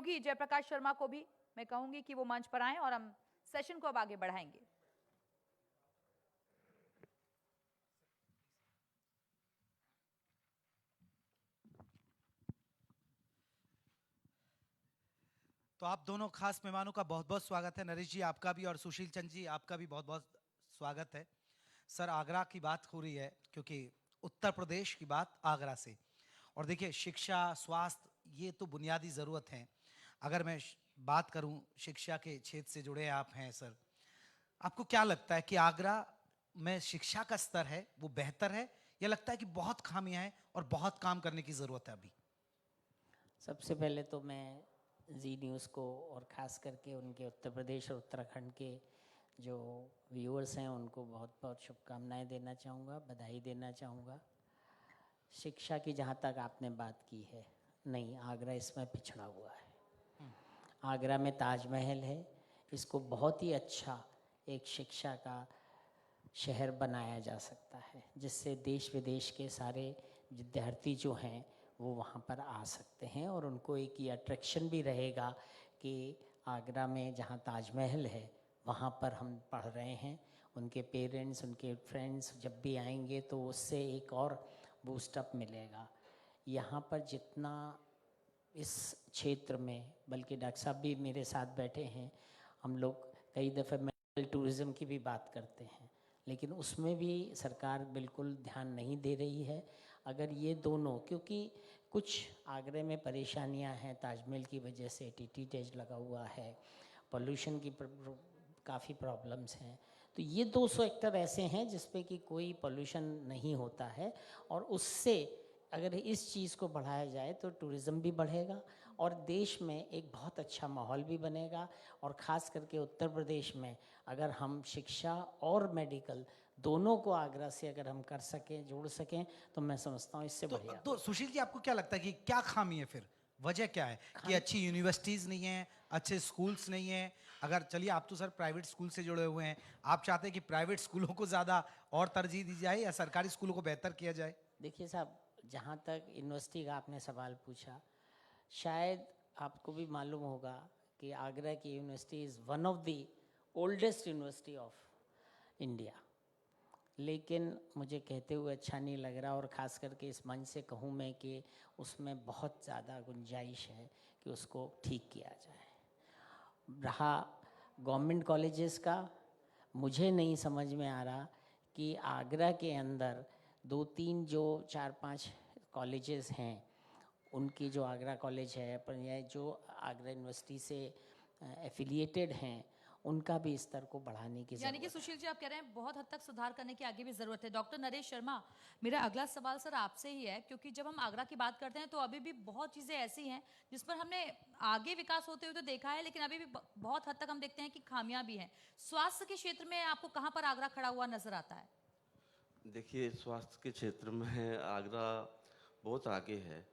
सहयोगी जयप्रकाश शर्मा को भी मैं कहूंगी कि वो मंच पर आएं और हम सेशन को अब आगे बढ़ाएंगे। तो आप दोनों खास मेहमानों का बहुत बहुत स्वागत है। नरेश जी आपका भी और सुशील चंद जी आपका भी बहुत बहुत स्वागत है। सर, आगरा की बात हो रही है क्योंकि उत्तर प्रदेश की बात आगरा से, और देखिए शिक्षा स्वास्थ्य ये तो बुनियादी ज़रूरत है। अगर मैं बात करूं, शिक्षा के क्षेत्र से जुड़े आप हैं सर, आपको क्या लगता है कि आगरा में शिक्षा का स्तर है वो बेहतर है, या लगता है कि बहुत खामियां हैं और बहुत काम करने की ज़रूरत है अभी? सबसे पहले तो मैं जी न्यूज़ को और ख़ास करके उनके उत्तर प्रदेश और उत्तराखंड के जो व्यूअर्स हैं उनको बहुत बहुत शुभकामनाएं देना चाहूँगा, बधाई देना चाहूँगा। शिक्षा की जहाँ तक आपने बात की है, नहीं, आगरा इसमें पिछड़ा हुआ है। आगरा में ताजमहल है, इसको बहुत ही अच्छा एक शिक्षा का शहर बनाया जा सकता है, जिससे देश विदेश के सारे विद्यार्थी जो हैं वो वहाँ पर आ सकते हैं, और उनको एक ये अट्रैक्शन भी रहेगा कि आगरा में जहाँ ताजमहल है वहाँ पर हम पढ़ रहे हैं। उनके पेरेंट्स, उनके फ्रेंड्स जब भी आएंगे तो उससे एक और बूस्टअप मिलेगा। यहाँ पर जितना इस क्षेत्र में, बल्कि डॉक्टर साहब भी मेरे साथ बैठे हैं, हम लोग कई दफ़े मेडिकल टूरिज़्म की भी बात करते हैं, लेकिन उसमें भी सरकार बिल्कुल ध्यान नहीं दे रही है। अगर ये दोनों, क्योंकि कुछ आगरे में परेशानियां हैं, ताजमहल की वजह से टीटी टेज लगा हुआ है, पोल्यूशन की काफ़ी प्रॉब्लम्स हैं, तो ये दो सेक्टर ऐसे हैं जिसपे कि कोई पोल्यूशन नहीं होता है, और उससे अगर इस चीज़ को बढ़ाया जाए तो टूरिज़्म भी बढ़ेगा और देश में एक बहुत अच्छा माहौल भी बनेगा। और ख़ास करके उत्तर प्रदेश में अगर हम शिक्षा और मेडिकल दोनों को आगरा से अगर हम कर सकें, जोड़ सकें, तो मैं समझता हूँ इससे बढ़िया। तो सुशील जी आपको क्या लगता है कि क्या खामी है फिर? वजह क्या है कि अच्छी यूनिवर्सिटीज़ नहीं हैं, अच्छे स्कूल्स नहीं हैं? अगर चलिए, आप तो सर प्राइवेट स्कूल से जुड़े हुए हैं, आप चाहते हैं कि प्राइवेट स्कूलों को ज़्यादा और तरजीह दी जाए या सरकारी स्कूलों को बेहतर किया जाए? देखिए साहब, जहाँ तक यूनिवर्सिटी का आपने सवाल पूछा, शायद आपको भी मालूम होगा कि आगरा की university is one of the oldest university of India, लेकिन मुझे कहते हुए अच्छा नहीं लग रहा, और ख़ास करके इस मंच से कहूँ मैं कि उसमें बहुत ज़्यादा गुंजाइश है कि उसको ठीक किया जाए। रहा गवर्नमेंट कॉलेजेस का, मुझे नहीं समझ में आ रहा कि आगरा के अंदर 2-3 जो 4-5 कॉलेजेस हैं, उनकी जो आगरा कॉलेज है, पर यह जो आगरा यूनिवर्सिटी से एफिलिएटेड हैं, उनका भी स्तर को बढ़ाने की यानी कि सुशील जी आप कह रहे हैं बहुत हद तक सुधार करने की आगे भी जरूरत है। डॉक्टर नरेश शर्मा, मेरा अगला सवाल सर आपसे ही है, क्योंकि जब हम आगरा की बात करते हैं तो अभी भी बहुत चीजें ऐसी हैं जिस पर हमने आगे विकास होते हुए तो देखा है, लेकिन अभी भी बहुत हद तक हम देखते हैं कि खामियां भी हैं। स्वास्थ्य के क्षेत्र में आपको कहाँ पर आगरा खड़ा हुआ नजर आता है? देखिए, स्वास्थ्य के क्षेत्र में आगरा बहुत आगे है,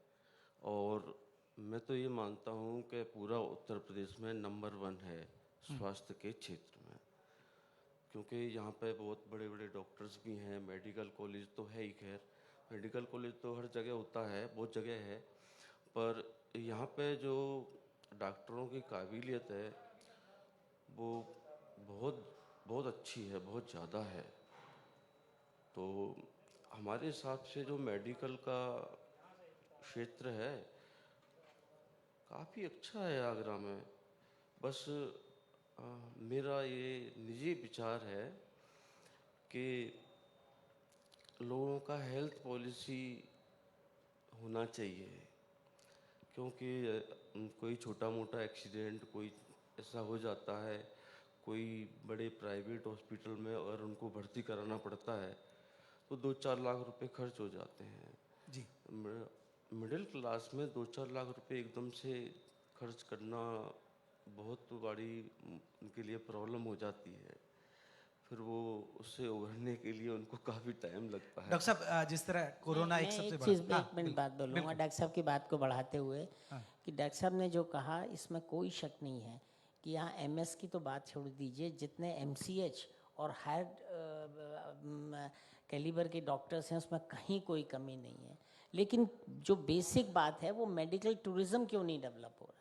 और मैं तो ये मानता हूँ कि पूरा उत्तर प्रदेश में नंबर 1 है स्वास्थ्य के क्षेत्र में, क्योंकि यहाँ पे बहुत बड़े बड़े डॉक्टर्स भी हैं। मेडिकल कॉलेज तो है ही, खैर मेडिकल कॉलेज तो हर जगह होता है, बहुत जगह है, पर यहाँ पे जो डॉक्टरों की काबिलियत है वो बहुत बहुत अच्छी है, बहुत ज़्यादा है। तो हमारे हिसाब से जो मेडिकल का क्षेत्र है काफ़ी अच्छा है आगरा में। बस मेरा ये निजी विचार है कि लोगों का हेल्थ पॉलिसी होना चाहिए, क्योंकि कोई छोटा मोटा एक्सीडेंट कोई ऐसा हो जाता है, कोई बड़े प्राइवेट हॉस्पिटल में अगर उनको भर्ती कराना पड़ता है तो 2-4 लाख रुपए खर्च हो जाते हैं जी। मिडिल क्लास में 2-4 लाख रुपए एकदम से खर्च करना बहुत बड़ी उनके लिए प्रॉब्लम हो जाती है। फिर वो उससे उभरने के लिए उनको काफ़ी टाइम लगता है। डॉक्टर साहब, जिस तरह कोरोना एक सबसे एक बड़ा, चीज़, हाँ, एक मिनट बात बोलूँगा बिल्कुल। डॉक्टर साहब की बात को बढ़ाते हुए, हाँ। कि डॉक्टर साहब ने जो कहा इसमें कोई शक नहीं है कि यहाँ एमएस की तो बात छोड़ दीजिए, जितने एमसीएच और हायर कैलिबर के डॉक्टर्स हैं उसमें कहीं कोई कमी नहीं है, लेकिन जो बेसिक बात है वो मेडिकल टूरिज़्म क्यों नहीं डेवलप हो रहा है?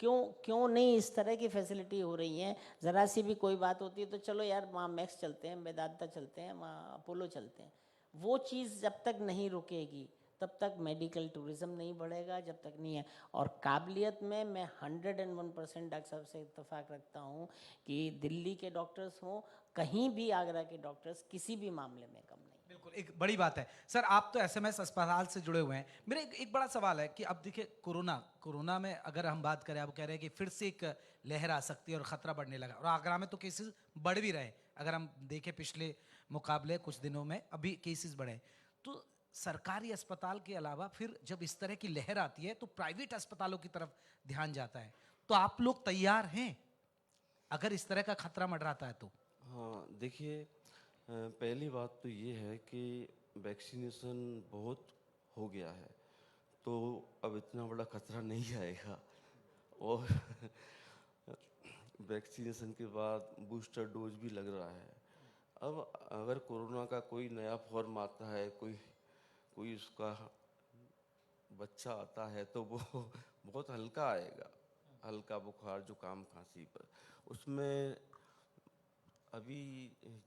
क्यों नहीं इस तरह की फैसिलिटी हो रही हैं? ज़रा सी भी कोई बात होती है तो चलो यार वहाँ मैक्स चलते हैं, वेदांता चलते हैं, वहाँ अपोलो चलते हैं। वो चीज़ जब तक नहीं रुकेगी तब तक मेडिकल टूरिज्म नहीं बढ़ेगा, जब तक नहीं है। और काबिलियत में मैं 101% डॉक्टर साहब से इत्तेफाक रखता हूँ कि दिल्ली के डॉक्टर्स हों, कहीं भी आगरा के डॉक्टर्स किसी भी मामले में कम नहीं। बिल्कुल, एक बड़ी बात है सर। आप तो एसएमएस अस्पताल से जुड़े हुए हैं। मेरा एक बड़ा सवाल है कि अब देखिए कोरोना में अगर हम बात करें, आप कह रहे हैं कि फिर से एक लहर आ सकती है और खतरा बढ़ने लगा, और आगरा में तो केसेस बढ़ भी रहे हैं। अगर हम देखें पिछले मुकाबले कुछ दिनों में अभी केसेस बढ़े हैं। तो सरकारी अस्पताल के अलावा फिर जब इस तरह की लहर आती है तो प्राइवेट अस्पतालों की तरफ ध्यान जाता है। तो आप लोग तैयार हैं अगर इस तरह का खतरा मंडराता है तो? हाँ, देखिए, पहली बात तो ये है कि वैक्सीनेशन बहुत हो गया है, तो अब इतना बड़ा खतरा नहीं आएगा। और वैक्सीनेशन के बाद बूस्टर डोज भी लग रहा है। अब अगर कोरोना का कोई नया फॉर्म आता है, कोई उसका बच्चा आता है, तो वो बहुत हल्का आएगा, हल्का बुखार, जुकाम, खांसी पर। उसमें अभी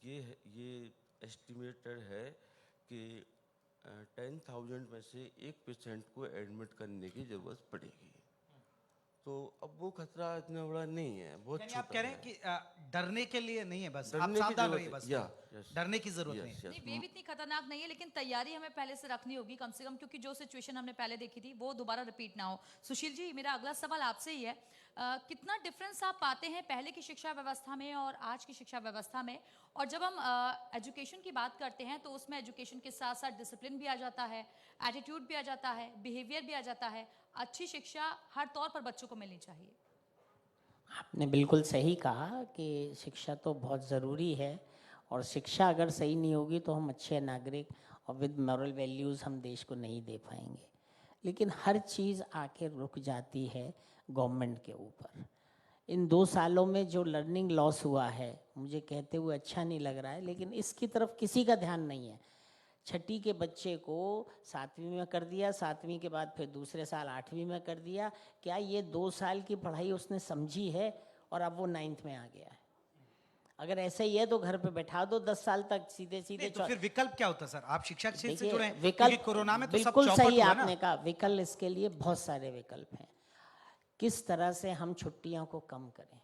ये एस्टिमेटेड है कि 10,000 में से एक पेशेंट को एडमिट करने की ज़रूरत पड़ेगी। तो अब वो खतरा इतना बड़ा नहीं है, बहुत यानी आप छोटा कह रहे हैं है। कि डरने के लिए नहीं है, बस आप डरने की सावधान जरूरत रहिए, बस या यस डरने की जरूरत नहीं है। यस नहीं, वेव इतनी खतरनाक नहीं है, लेकिन तैयारी हमें पहले से रखनी होगी कम से कम, क्योंकि जो सिचुएशन हमने पहले देखी थी वो दोबारा रिपीट ना हो। सुशील जी, मेरा अगला सवाल आपसे ही है। कितना डिफरेंस आप पाते हैं पहले की शिक्षा व्यवस्था में और आज की शिक्षा व्यवस्था में? और जब हम एजुकेशन की बात करते हैं तो उसमें एजुकेशन के साथ साथ डिसिप्लिन भी आ जाता है, एटीट्यूड भी आ जाता है, बिहेवियर भी आ जाता है। अच्छी शिक्षा हर तौर पर बच्चों को मिलनी चाहिए। आपने बिल्कुल सही कहा कि शिक्षा तो बहुत ज़रूरी है, और शिक्षा अगर सही नहीं होगी तो हम अच्छे नागरिक और विद मॉरल वैल्यूज़ हम देश को नहीं दे पाएंगे। लेकिन हर चीज़ आके रुक जाती है गवर्नमेंट के ऊपर। इन 2 सालों में जो लर्निंग लॉस हुआ है, मुझे कहते हुए अच्छा नहीं लग रहा है, लेकिन इसकी तरफ किसी का ध्यान नहीं है। छठी के बच्चे को 7वीं में कर दिया, 7वीं के बाद फिर दूसरे साल 8वीं में कर दिया। क्या ये 2 साल की पढ़ाई उसने समझी है? और अब वो 9th में आ गया है। अगर ऐसे ही है तो घर पे बैठा दो 10 साल तक, सीधे सीधे। तो फिर विकल्प क्या होता है सर? आप शिक्षा क्षेत्र से देखिए, जुड़े हैं, क्योंकि विकल्प कोरोना में तो सब बिल्कुल चौपट सही हुआ ना। आपने कहा, विकल्प इसके लिए बहुत सारे विकल्प हैं। किस तरह से हम छुट्टियों को कम करें?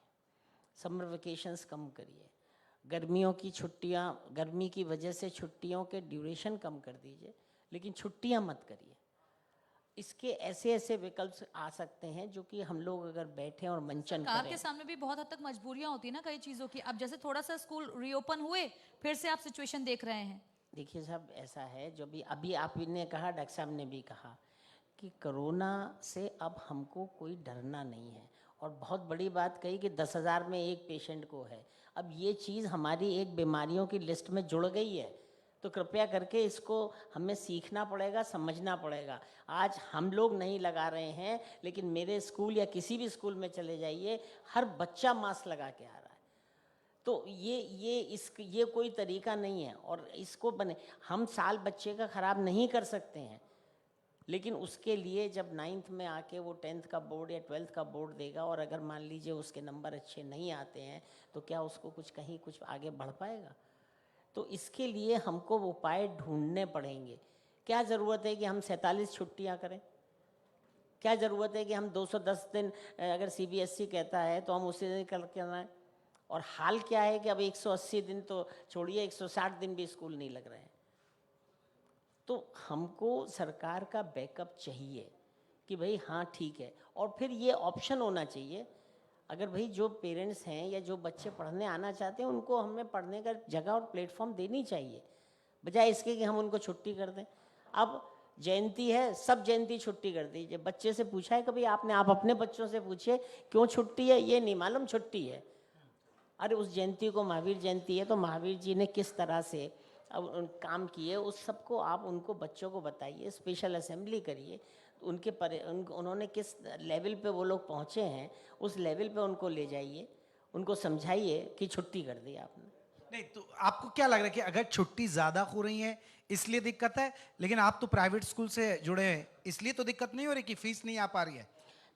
समर वेकेशंस कम करिए, गर्मियों की छुट्टियां, गर्मी की वजह से छुट्टियों के ड्यूरेशन कम कर दीजिए, लेकिन छुट्टियां मत करिए। इसके ऐसे ऐसे विकल्प आ सकते हैं जो कि हम लोग अगर बैठे और मंचन सरकार करें। के सामने भी बहुत हद तक मजबूरियां होती है ना कई चीजों की। अब जैसे थोड़ा सा स्कूल रीओपन हुए, फिर से आप सिचुएशन देख रहे हैं। देखिए साहब, ऐसा है, जो भी अभी आपने कहा, डॉक्टर साहब ने भी कहा कि कोरोना से अब हमको कोई डरना नहीं है। और बहुत बड़ी बात कही कि 10,000 में एक पेशेंट को है। अब ये चीज़ हमारी एक बीमारियों की लिस्ट में जुड़ गई है, तो कृपया करके इसको हमें सीखना पड़ेगा, समझना पड़ेगा। आज हम लोग नहीं लगा रहे हैं, लेकिन मेरे स्कूल या किसी भी स्कूल में चले जाइए, हर बच्चा मास्क लगा के आ रहा है। तो ये कोई तरीका नहीं है। और इसको हम साल बच्चे का ख़राब नहीं कर सकते हैं, लेकिन उसके लिए जब 9th में आके वो 10th का बोर्ड या 12th का बोर्ड देगा, और अगर मान लीजिए उसके नंबर अच्छे नहीं आते हैं, तो क्या उसको कुछ आगे बढ़ पाएगा? तो इसके लिए हमको वो उपाय ढूंढने पड़ेंगे। क्या ज़रूरत है कि हम 47 छुट्टियां करें? क्या ज़रूरत है कि हम 210 दिन, अगर CBSE कहता है तो हम उसी दिन करके आए? और हाल क्या है कि अब 180 दिन तो छोड़िए, 160 दिन भी स्कूल नहीं लग रहे हैं। तो हमको सरकार का बैकअप चाहिए कि भाई हाँ ठीक है। और फिर ये ऑप्शन होना चाहिए, अगर भाई जो पेरेंट्स हैं या जो बच्चे पढ़ने आना चाहते हैं, उनको हमें पढ़ने का जगह और प्लेटफॉर्म देनी चाहिए, बजाय इसके कि हम उनको छुट्टी कर दें। अब जयंती है, सब जयंती छुट्टी कर दीजिए। बच्चे से पूछा है कभी आपने? आप अपने बच्चों से पूछिए क्यों छुट्टी है, ये नहीं मालूम छुट्टी है। अरे उस जयंती को महावीर जयंती है, तो महावीर जी ने किस तरह से अब काम किए, उस सबको आप उनको बच्चों को बताइए, स्पेशल असेंबली करिए, उन्होंने किस लेवल पे वो लोग पहुँचे हैं, उस लेवल पे उनको ले जाइए, उनको समझाइए कि छुट्टी कर दी आपने। नहीं, तो आपको क्या लग रहा है कि अगर छुट्टी ज्यादा हो रही है इसलिए दिक्कत है? लेकिन आप तो प्राइवेट स्कूल से जुड़े हैं, इसलिए तो दिक्कत नहीं हो रही कि फीस नहीं आ पा रही है?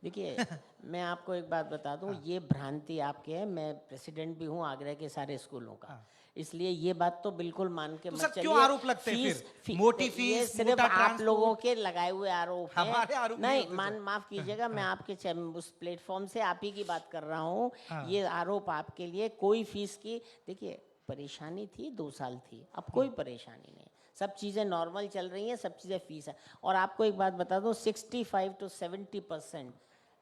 देखिए मैं आपको एक बात बता दूं, ये भ्रांति आपके है। मैं प्रेसिडेंट भी हूं आगरा के सारे स्कूलों का, इसलिए ये बात तो बिल्कुल मान के तो मत सर चलिए। क्यों आरोप लगते हैं फिर? मोटी ये फीस, सिर्फ मोटा आप ट्रांसपोर्ट। लोगों के लगाए हुए आरोप हैं। हमारे आरोप नहीं नहीं, होते सर। माफ कीजिएगा, मैं आपके उस प्लेटफॉर्म से आप ही की बात कर रहा हूँ। हाँ। ये आरोप आपके लिए कोई फीस की, देखिए परेशानी थी 2 साल थी, अब कोई परेशानी नहीं, सब चीज़ें नॉर्मल चल रही हैं, सब चीज़ें फीस है। और आपको एक बात बता दूं, 65 to 70%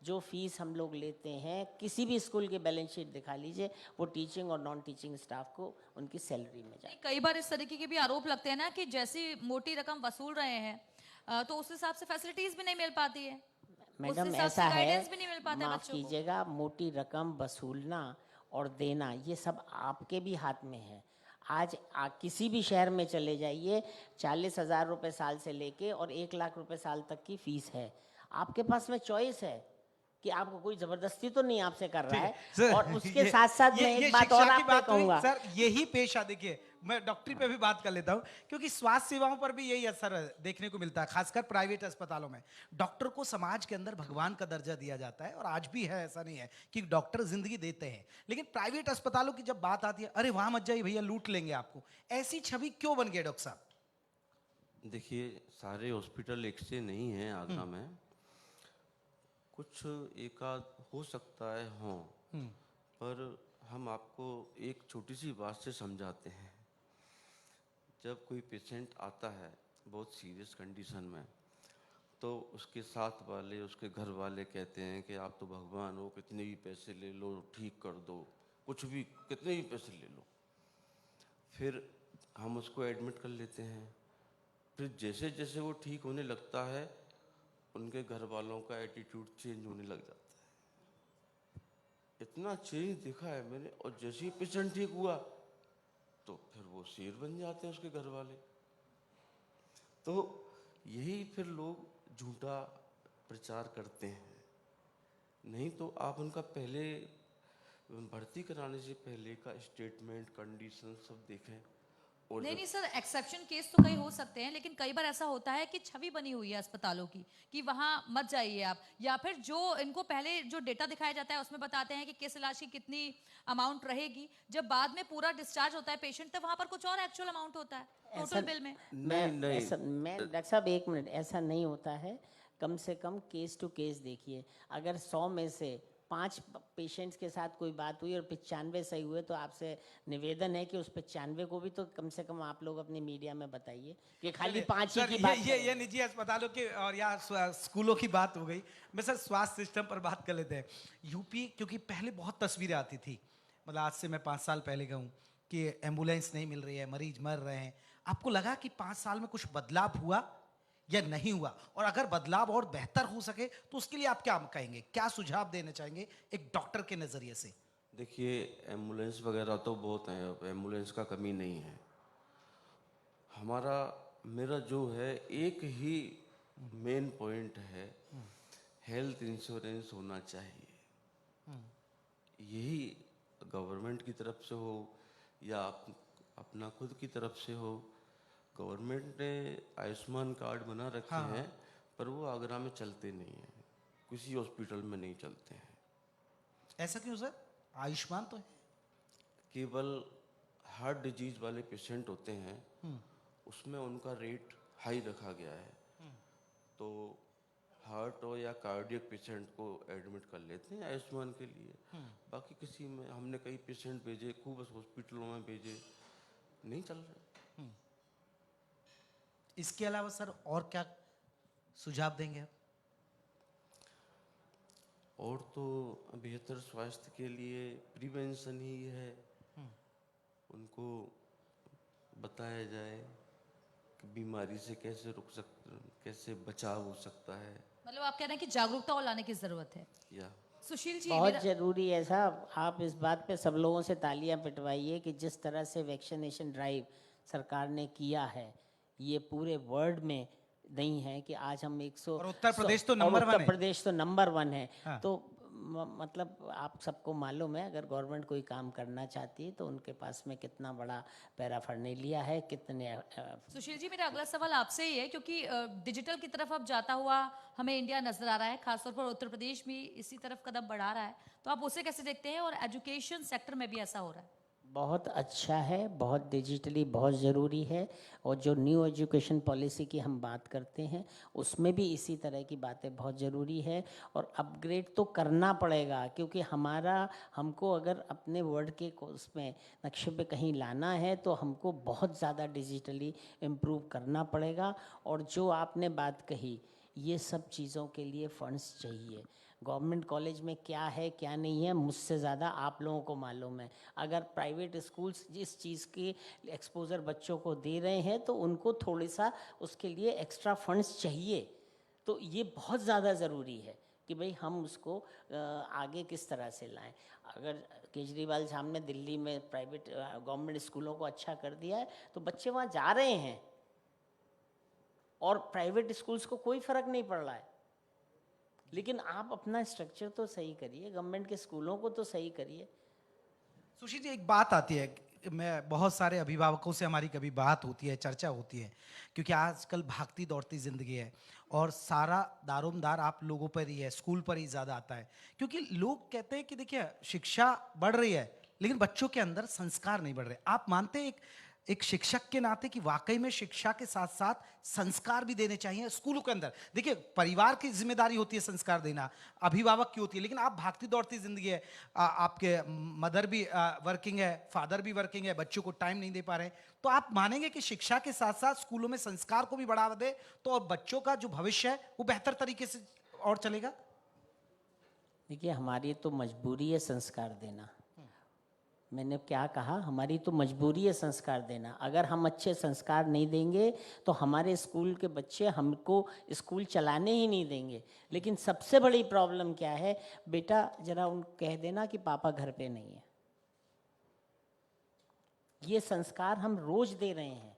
जो फीस हम लोग लेते हैं, किसी भी स्कूल की बैलेंस शीट दिखा लीजिए, वो टीचिंग और नॉन टीचिंग स्टाफ को उनकी सैलरी में जाए। कई बार इस तरीके के भी आरोप लगते हैं ना कि जैसी मोटी रकम वसूल रहे हैं तो उस हिसाब से फैसिलिटीज भी नहीं मिल पाती है, उस मैडम हिसाब ऐसा से है, गाइडेंस भी नहीं मिल पाता है माफ बच्चों को। कीजिएगा, मोटी रकम वसूलना और देना ये सब आपके भी हाथ में है। आज किसी भी शहर में चले जाइए, 40,000 रुपये साल से लेके और 1 लाख रुपए साल तक की फीस है। आपके पास में चॉइस है कि आपको कोई जबरदस्ती तो नहीं आपसे कर रहा है। सर, और उसके साथ साथ मैं एक बात और शिक्षा की आपको बात हुई, कहूँगा। सर यही पेशा, देखिए मैं डॉक्टरी पे भी बात कर लेता हूँ, क्योंकि स्वास्थ्य सेवाओं पर भी यही असर देखने को मिलता है, खासकर प्राइवेट अस्पतालों में। डॉक्टर को समाज के अंदर भगवान का दर्जा दिया जाता है, और आज भी है, ऐसा नहीं है कि डॉक्टर जिंदगी देते हैं। लेकिन प्राइवेट अस्पतालों की जब बात आती है, अरे वहां मत जाइए भैया, लूट लेंगे आपको। ऐसी छवि क्यों बन गई डॉक्टर साहब? देखिए सारे हॉस्पिटल एक से नहीं हैं आगरा में, कुछ एकाध हो सकता है हों, पर हम आपको एक छोटी सी बात से समझाते हैं। जब कोई पेशेंट आता है बहुत सीरियस कंडीशन में, तो उसके साथ वाले, उसके घर वाले कहते हैं कि आप तो भगवान हो, कितने भी पैसे ले लो, ठीक कर दो, कुछ भी, कितने भी पैसे ले लो। फिर हम उसको एडमिट कर लेते हैं। फिर जैसे जैसे वो ठीक होने लगता है, उनके घर वालों का एटीट्यूड चेंज होने लग जाता है। इतना चेंज देखा है मैंने। और जैसे ही पेशेंट ठीक हुआ तो फिर वो शेर बन जाते हैं उसके घर वाले। तो यही फिर लोग झूठा प्रचार करते हैं। नहीं तो आप उनका पहले भर्ती कराने से पहले का स्टेटमेंट, कंडीशन सब देखें। और नहीं जब नहीं सर, एक्सेप्शन केस तो कई हो सकते हैं, लेकिन कई बार ऐसा होता है कि छवि बनी हुई है अस्पतालों की कि वहां मत जाइए आप, या फिर जो इनको पहले जो डेटा दिखाया जाता है उसमें बताते हैं कि किस इलाज की कितनी अमाउंट रहेगी, जब बाद में पूरा डिस्चार्ज होता है पेशेंट, तो वहां पर कुछ और एक्चुअल अमाउंट होता है टोटल बिल में। मैं डॉक्टर साहब 1 मिनट, ऐसा नहीं होता है। कम से कम केस टू केस देखिए। अगर 100 में से 5 पेशेंट्स के साथ कोई बात हुई और 95 सही हुए, तो आपसे निवेदन है कि उस 95 को भी तो कम से कम आप लोग अपनी मीडिया में बताइए कि खाली 5 ही सर, की बात ये निजी अस्पतालों के और या स्कूलों की बात हो गई। मैं सर स्वास्थ्य सिस्टम पर बात कर लेते हैं। यूपी, क्योंकि पहले बहुत तस्वीरें आती थी, मतलब आज से मैं 5 साल पहले का हूँ, कि एम्बुलेंस नहीं मिल रही है, मरीज मर रहे हैं। आपको लगा कि 5 साल में कुछ बदलाव हुआ या नहीं हुआ? और अगर बदलाव और बेहतर हो सके तो उसके लिए आप क्या कहेंगे, क्या सुझाव देना चाहेंगे एक डॉक्टर के नजरिए से? देखिए एम्बुलेंस वगैरह तो बहुत हैं, अब एम्बुलेंस का कमी नहीं है। मेरा जो है एक ही मेन पॉइंट है, हेल्थ इंश्योरेंस होना चाहिए। यही गवर्नमेंट की तरफ से हो या अपना खुद की तरफ से हो। गवर्नमेंट ने आयुष्मान कार्ड बना रखे हैं, पर वो आगरा में चलते नहीं हैं, किसी हॉस्पिटल में नहीं चलते हैं। ऐसा क्यों सर? आयुष्मान तो है। केवल हार्ट डिजीज वाले पेशेंट होते हैं, उसमें उनका रेट हाई रखा गया है। तो हार्ट हो या कार्डियक पेशेंट को एडमिट कर लेते हैं आयुष्मान के लिए। बाकी किसी में हमने कई पेशेंट भेजे, खूब हॉस्पिटलों में भेजे, नहीं चल रहे। इसके अलावा सर और क्या सुझाव देंगे आप? और तो बेहतर स्वास्थ्य के लिए प्रिवेंशन ही है। उनको बताया जाए कि बीमारी से कैसे बचाव हो सकता है। मतलब आप कह रहे हैं कि जागरूकता और लाने की जरूरत है। या सुशील जी, बहुत जरूरी है साहब। आप इस बात पे सब लोगों से तालियां पिटवाइए कि जिस तरह से वैक्सीनेशन ड्राइव सरकार ने किया है, ये पूरे वर्ल्ड में नहीं है कि आज हम 100 और उत्तर प्रदेश तो और नंबर 1 उत्तर है। प्रदेश तो नंबर 1 है। हाँ। तो मतलब आप सबको मालूम है, अगर गवर्नमेंट कोई काम करना चाहती है तो उनके पास में कितना बड़ा पैराफर्नेलिया है, कितने सुशील जी, मेरा अगला सवाल आपसे ही है, क्योंकि डिजिटल की तरफ अब जाता हुआ हमें इंडिया नजर आ रहा है, खासतौर पर उत्तर प्रदेश भी इसी तरफ कदम बढ़ा रहा है, तो आप उसे कैसे देखते हैं? और एजुकेशन सेक्टर में भी ऐसा हो रहा है। बहुत अच्छा है, बहुत डिजिटली बहुत ज़रूरी है। और जो न्यू एजुकेशन पॉलिसी की हम बात करते हैं उसमें भी इसी तरह की बातें बहुत ज़रूरी है। और अपग्रेड तो करना पड़ेगा, क्योंकि हमको अगर अपने वर्ल्ड के उसमें नक्शे पे कहीं लाना है तो हमको बहुत ज़्यादा डिजिटली इम्प्रूव करना पड़ेगा। और जो आपने बात कही, ये सब चीज़ों के लिए फंड्स चाहिए। गवर्नमेंट कॉलेज में क्या है क्या नहीं है मुझसे ज़्यादा आप लोगों को मालूम है। अगर प्राइवेट स्कूल्स जिस चीज़ की एक्सपोजर बच्चों को दे रहे हैं तो उनको थोड़ी सा उसके लिए एक्स्ट्रा फंड्स चाहिए। तो ये बहुत ज़्यादा ज़रूरी है कि भाई हम उसको आगे किस तरह से लाएं। अगर केजरीवाल साहब ने दिल्ली में प्राइवेट गवर्नमेंट स्कूलों को अच्छा कर दिया है तो बच्चे वहाँ जा रहे हैं और प्राइवेट स्कूल्स को कोई फ़र्क नहीं पड़ रहा है। लेकिन आप अपना स्ट्रक्चर तो सही करिए, गवर्नमेंट के स्कूलों को तो सही करिए। सुशील जी, एक बात आती है, मैं बहुत सारे अभिभावकों से हमारी कभी बात होती है, चर्चा होती है, क्योंकि आजकल भागती दौड़ती ज़िंदगी है और सारा दारोमदार आप लोगों पर ही है, स्कूल पर ही ज़्यादा आता है। क्योंकि लोग कहते हैं कि देखिए शिक्षा बढ़ रही है लेकिन बच्चों के अंदर संस्कार नहीं बढ़ रहे। आप मानते हैं एक शिक्षक के नाते कि वाकई में शिक्षा के साथ साथ संस्कार भी देने चाहिए स्कूलों के अंदर? देखिए परिवार की जिम्मेदारी होती है संस्कार देना, अभिभावक की होती है, लेकिन आप भागती दौड़ती जिंदगी है, आपके मदर भी वर्किंग है, फादर भी वर्किंग है, बच्चों को टाइम नहीं दे पा रहे, तो आप मानेंगे कि शिक्षा के साथ साथ स्कूलों में संस्कार को भी बढ़ावा दे तो और बच्चों का जो भविष्य है वो बेहतर तरीके से और चलेगा? देखिए, हमारी तो मजबूरी है संस्कार देना। मैंने क्या कहा, हमारी तो मजबूरी है संस्कार देना। अगर हम अच्छे संस्कार नहीं देंगे तो हमारे स्कूल के बच्चे हमको स्कूल चलाने ही नहीं देंगे। लेकिन सबसे बड़ी प्रॉब्लम क्या है, बेटा जरा उनको कह देना कि पापा घर पे नहीं है। ये संस्कार हम रोज दे रहे हैं।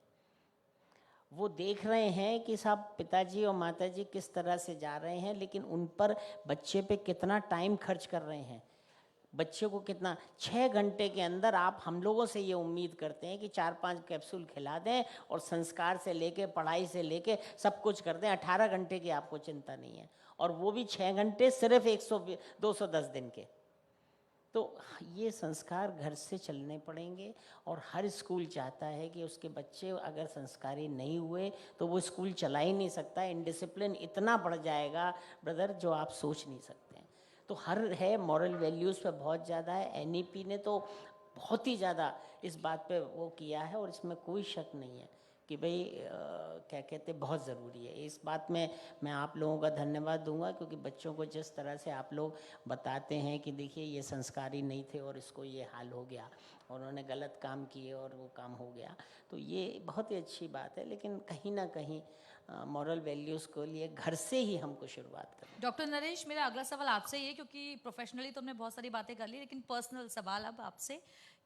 वो देख रहे हैं कि साहब पिताजी और माताजी किस तरह से जा रहे हैं, लेकिन उन पर बच्चे पे कितना टाइम खर्च कर रहे हैं। बच्चे को कितना 6 घंटे के अंदर आप हम लोगों से ये उम्मीद करते हैं कि 4-5 कैप्सूल खिला दें और संस्कार से लेके पढ़ाई से लेके सब कुछ कर दें। 18 घंटे की आपको चिंता नहीं है, और वो भी 6 घंटे सिर्फ 210 दिन के। तो ये संस्कार घर से चलने पड़ेंगे। और हर स्कूल चाहता है कि उसके बच्चे अगर संस्कारी नहीं हुए तो वो स्कूल चला ही नहीं सकता। इनडिसिप्लिन इतना बढ़ जाएगा ब्रदर जो आप सोच नहीं सकते हैं। तो हर है मॉरल वैल्यूज़ पे बहुत ज़्यादा है। एनईपी ने तो बहुत ही ज़्यादा इस बात पे वो किया है और इसमें कोई शक नहीं है कि भाई क्या कहते बहुत ज़रूरी है। इस बात में मैं आप लोगों का धन्यवाद दूंगा, क्योंकि बच्चों को जिस तरह से आप लोग बताते हैं कि देखिए ये संस्कारी नहीं थे और इसको ये हाल हो गया, उन्होंने गलत काम किए और वो काम हो गया, तो ये बहुत ही अच्छी बात है। लेकिन कहीं ना कहीं मॉरल वैल्यूज़ को लिए घर से ही हमको शुरुआत करनी। डॉक्टर नरेश, मेरा अगला सवाल आपसे ही है, क्योंकि प्रोफेशनली तो हमने बहुत सारी बातें कर ली, लेकिन पर्सनल सवाल अब आपसे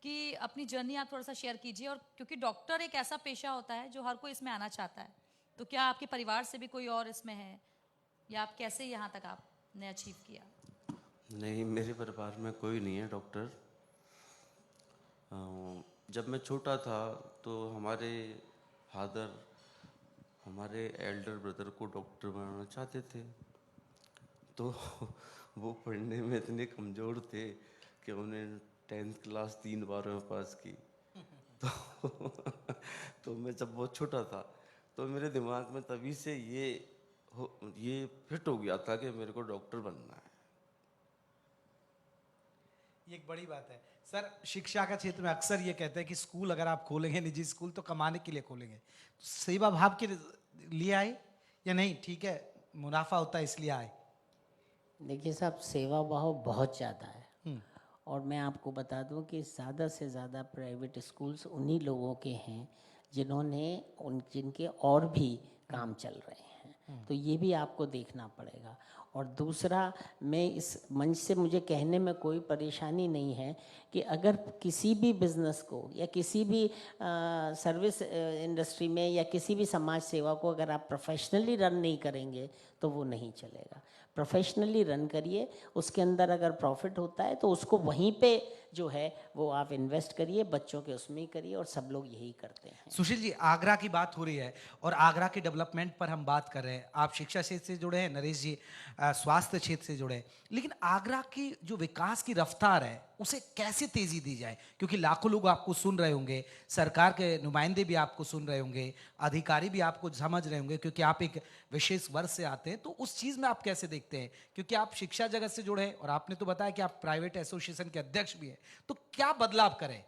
कि अपनी जर्नी आप थोड़ा सा शेयर कीजिए। और क्योंकि डॉक्टर एक ऐसा पेशा होता है जो हर कोई इसमें आना चाहता है, तो क्या आपके परिवार से भी कोई और इसमें है, या आप कैसे यहाँ तक आपने अचीव किया? नहीं, मेरे परिवार में कोई नहीं है डॉक्टर। जब मैं छोटा था तो हमारे फादर हमारे एल्डर ब्रदर को डॉक्टर बनाना चाहते थे, तो वो पढ़ने में इतने कमज़ोर थे कि उन्हें 10th क्लास 3 बार में पास की। तो तो मैं जब बहुत छोटा था तो मेरे दिमाग में तभी से ये फिट हो गया था कि मेरे को डॉक्टर बनना है। ये एक बड़ी बात है सर। शिक्षा का क्षेत्र में अक्सर ये कहते हैं कि स्कूल अगर आप खोलेंगे निजी स्कूल तो कमाने के लिए खोलेंगे, तो सेवा भाव के लिए आए या नहीं? ठीक है, मुनाफा होता है इसलिए आए। देखिए साहब, सेवा भाव बहुत ज़्यादा है। और मैं आपको बता दूं कि ज़्यादा से ज़्यादा प्राइवेट स्कूल्स उन्हीं लोगों के हैं जिनके और भी काम चल रहे हैं। तो ये भी आपको देखना पड़ेगा। और दूसरा, मैं इस मंच से मुझे कहने में कोई परेशानी नहीं है कि अगर किसी भी बिज़नेस को या किसी भी सर्विस इंडस्ट्री में या किसी भी समाज सेवा को अगर आप प्रोफेशनली रन नहीं करेंगे तो वो नहीं चलेगा। प्रोफेशनली रन करिए, उसके अंदर अगर प्रॉफिट होता है तो उसको वहीं पे जो है वो आप इन्वेस्ट करिए, बच्चों के उसमें ही करिए, और सब लोग यही करते हैं। सुशील जी, आगरा की बात हो रही है और आगरा के डेवलपमेंट पर हम बात कर रहे हैं। आप शिक्षा क्षेत्र से जुड़े हैं, नरेश जी स्वास्थ्य क्षेत्र से जुड़े हैं, लेकिन आगरा की जो विकास की रफ्तार है उसे कैसे तेजी दी जाए? क्योंकि लाखों लोग आपको सुन रहे होंगे, सरकार के नुमाइंदे भी आपको सुन रहे होंगे, अधिकारी भी आपको समझ रहे होंगे, क्योंकि आप एक विशेष वर्ग से आते हैं। तो उस चीज में आप कैसे देखते हैं? क्योंकि आप शिक्षा जगत से जुड़े हैं और आपने तो बताया कि आप प्राइवेट एसोसिएशन के अध्यक्ष भी हैं, तो क्या बदलाव करें?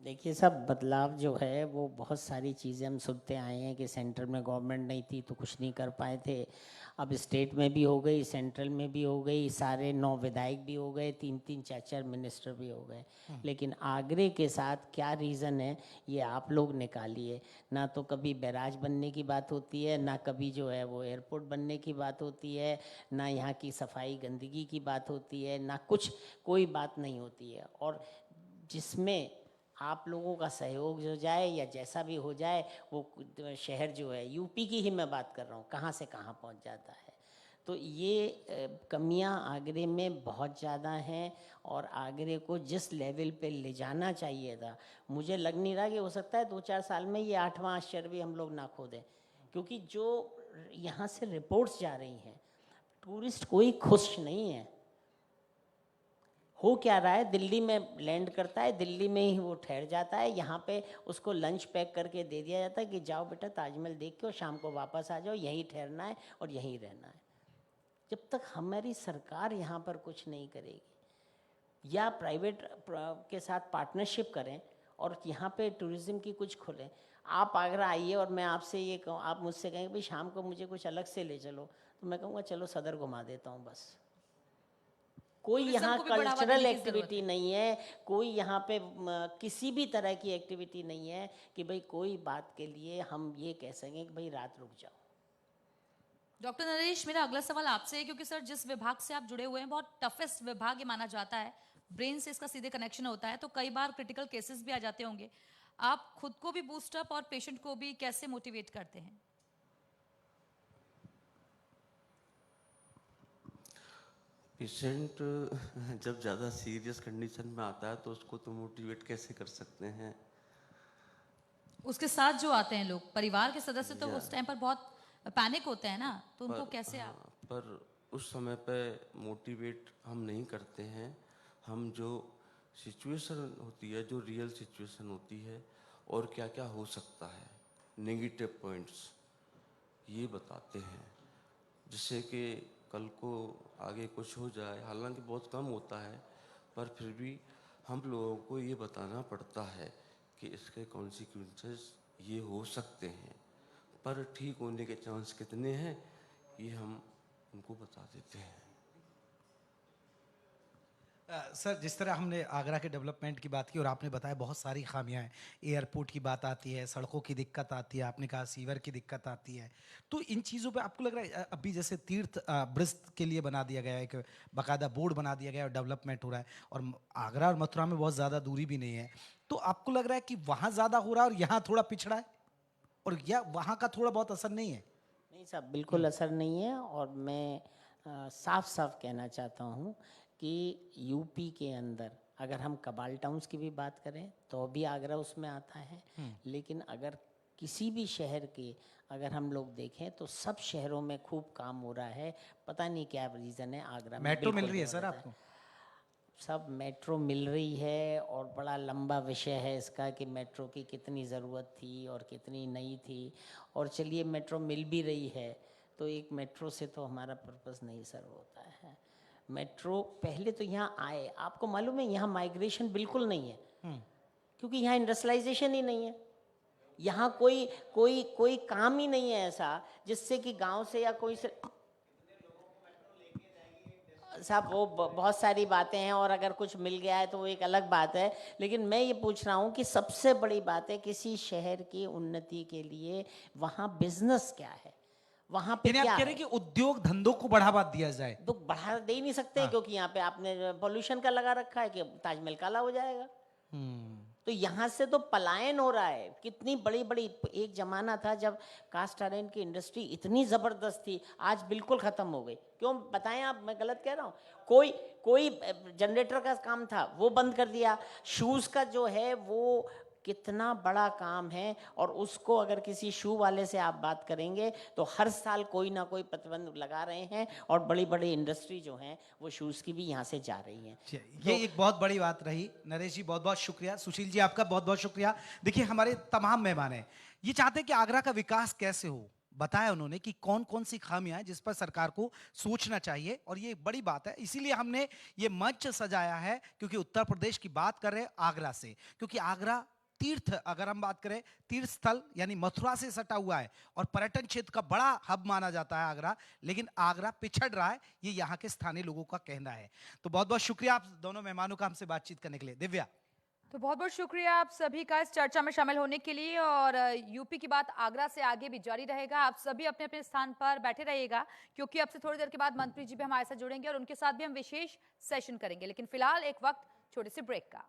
देखिए, सब बदलाव जो है वो बहुत सारी चीज़ें हम सुनते आए हैं कि सेंटर में गवर्नमेंट नहीं थी तो कुछ नहीं कर पाए थे, अब स्टेट में भी हो गई, सेंट्रल में भी हो गई, सारे 9 विधायक भी हो गए, 3-3 4-4 मिनिस्टर भी हो गए। लेकिन आगरे के साथ क्या रीज़न है ये आप लोग निकालिए। ना तो कभी बैराज बनने की बात होती है, ना कभी जो है वो एयरपोर्ट बनने की बात होती है, ना यहाँ की सफाई गंदगी की बात होती है, ना कुछ कोई बात नहीं होती है। और जिसमें आप लोगों का सहयोग जो जाए या जैसा भी हो जाए, वो शहर जो है, यूपी की ही मैं बात कर रहा हूँ, कहाँ से कहाँ पहुँच जाता है। तो ये कमियां आगरे में बहुत ज़्यादा हैं, और आगरे को जिस लेवल पे ले जाना चाहिए था, मुझे लग नहीं रहा कि हो सकता है 2-4 साल में ये 8वां आश्चर्य भी हम लोग ना खो दें। क्योंकि जो यहाँ से रिपोर्ट्स जा रही हैं, टूरिस्ट कोई खुश नहीं है। हो क्या रहा है, दिल्ली में लैंड करता है, दिल्ली में ही वो ठहर जाता है, यहाँ पे उसको लंच पैक करके दे दिया जाता है कि जाओ बेटा ताजमहल देख के और शाम को वापस आ जाओ, यहीं ठहरना है और यहीं रहना है। जब तक हमारी सरकार यहाँ पर कुछ नहीं करेगी या प्राइवेट के साथ पार्टनरशिप करें और यहाँ पे टूरिज़्म की कुछ खोलें। आप आगरा आइए और मैं आपसे ये कहूँ, आप मुझसे कहेंगे भाई शाम को मुझे कुछ अलग से ले चलो, तो मैं कहूँगा चलो सदर घुमा देता हूँ बस। कोई टूरिज्म यहाँ को भी बढ़ावा कल्चरल देने की जरूरत एक्टिविटी है। नहीं है, कोई यहाँ पे किसी भी तरह की एक्टिविटी नहीं है कि भाई कोई बात के लिए हम ये कह सकें कि भाई रात रुक जाओ। डॉक्टर नरेश, मेरा अगला सवाल आपसे है, क्योंकि सर जिस विभाग से आप जुड़े हुए हैं बहुत टफेस्ट विभाग ये माना जाता है, ब्रेन से इसका सीधे कनेक्शन होता है, तो कई बार क्रिटिकल केसेस भी आ जाते होंगे। आप खुद को भी बूस्ट अप और पेशेंट को भी कैसे मोटिवेट करते हैं? पेशेंट जब ज़्यादा सीरियस कंडीशन में आता है तो उसको तो मोटिवेट कैसे कर सकते हैं? उसके साथ जो आते हैं लोग, परिवार के सदस्य, तो उस टाइम पर बहुत पैनिक होते हैं ना, तो उनको कैसे आप? हाँ, पर उस समय पे मोटिवेट हम नहीं करते हैं। हम जो सिचुएशन होती है, जो रियल सिचुएशन होती है और क्या क्या हो सकता है, नेगेटिव पॉइंट्स ये बताते हैं, जिससे कि कल को आगे कुछ हो जाए। हालांकि बहुत कम होता है, पर फिर भी हम लोगों को ये बताना पड़ता है कि इसके कॉन्सिक्वेंसेस ये हो सकते हैं, पर ठीक होने के चांस कितने हैं ये हम उनको बता देते हैं। सर, जिस तरह हमने आगरा के डेवलपमेंट की बात की और आपने बताया बहुत सारी खामियां हैं, एयरपोर्ट की बात आती है, सड़कों की दिक्कत आती है, आपने कहा सीवर की दिक्कत आती है, तो इन चीज़ों पे आपको लग रहा है अभी जैसे तीर्थ ब्रज के लिए बना दिया गया है, एक बाकायदा बोर्ड बना दिया गया है और डेवलपमेंट हो रहा है, और आगरा और मथुरा में बहुत ज़्यादा दूरी भी नहीं है, तो आपको लग रहा है कि वहाँ ज़्यादा हो रहा है और यहाँ थोड़ा पिछड़ा है, और या वहाँ का थोड़ा बहुत असर नहीं है? नहीं साहब, बिल्कुल असर नहीं है। और मैं साफ साफ कहना चाहता हूँ कि यूपी के अंदर अगर हम कबाल टाउन्स की भी बात करें तो भी आगरा उसमें आता है, लेकिन अगर किसी भी शहर के अगर हम लोग देखें तो सब शहरों में खूब काम हो रहा है। पता नहीं क्या रीज़न है, आगरा में मेट्रो मिल बिल्कुल रही है नहीं सर हो रहा आपको? सब मेट्रो मिल रही है, और बड़ा लंबा विषय है इसका कि मेट्रो की कितनी ज़रूरत थी और कितनी नहीं थी। और चलिए मेट्रो मिल भी रही है तो एक मेट्रो से तो हमारा पर्पस नहीं सर्व होता है। मेट्रो पहले तो यहाँ आए, आपको मालूम है यहाँ माइग्रेशन बिल्कुल नहीं है, क्योंकि यहाँ इंडस्ट्रियलाइजेशन ही नहीं है। यहाँ कोई कोई कोई काम ही नहीं है ऐसा जिससे कि गांव से या कोई से साहब वो बहुत सारी बातें हैं, और अगर कुछ मिल गया है तो वो एक अलग बात है। लेकिन मैं ये पूछ रहा हूँ कि सबसे बड़ी बात है किसी शहर की उन्नति के लिए वहाँ बिजनेस क्या है, वहाँ पे यानी क्या आप कह रहे है? हैं कि उद्योग धंधों को बढ़ावा दिया जाए? तो बढ़ा दे ही नहीं सकते, क्योंकि यहाँ पे आपने पोल्यूशन का लगा रखा है कि ताजमहल काला हो जाएगा। तो यहाँ से तो पलायन हो रहा है। कितनी बड़ी बड़ी, एक जमाना था जब कास्ट आयरन की इंडस्ट्री इतनी जबरदस्त थी, आज बिल्कुल खत्म हो गई। क्यों बताएं आप, मैं गलत कह रहा हूँ? कोई जनरेटर का काम था वो बंद कर दिया। शूज का जो है वो कितना बड़ा काम है, और उसको अगर किसी शू वाले से आप बात करेंगे तो हर साल कोई ना कोई प्रतिबंध लगा रहे हैं, और बड़ी बड़ी इंडस्ट्री जो हैं वो शूज़ की भी यहाँ से जा रही हैं। ये एक बहुत बड़ी बात रही। नरेश जी बहुत बहुत शुक्रिया, सुशील जी आपका बहुत बहुत शुक्रिया। देखिए हमारे तमाम मेहमान हैं, ये चाहते हैं कि आगरा का विकास कैसे हो, बताया उन्होंने कि कौन कौन सी खामियां हैं जिस पर सरकार को सोचना चाहिए, और ये एक बड़ी बात है। इसीलिए हमने ये मंच सजाया है, क्योंकि उत्तर प्रदेश की बात कर रहे हैं आगरा से, क्योंकि आगरा तीर्थ, अगर हम बात करें तीर्थ स्थल यानी मथुरा से सटा हुआ है, और पर्यटन क्षेत्र का बड़ा हब माना जाता है आगरा, लेकिन आगरा पिछड़ रहा है, ये यहाँ के स्थानीय लोगों का कहना है। तो बहुत बहुत शुक्रिया आप दोनों मेहमानों का हमसे बातचीत करने के लिए। दिव्या, तो बहुत बहुत शुक्रिया आप सभी का इस चर्चा में शामिल होने के लिए, और यूपी की बात आगरा से आगे भी जारी रहेगा। आप सभी अपने अपने स्थान पर बैठे रहिएगा, क्योंकि अब से थोड़ी देर के बाद मंत्री जी भी हमारे साथ जुड़ेंगे और उनके साथ भी हम विशेष सेशन करेंगे। लेकिन फिलहाल एक वक्त छोटे से ब्रेक का।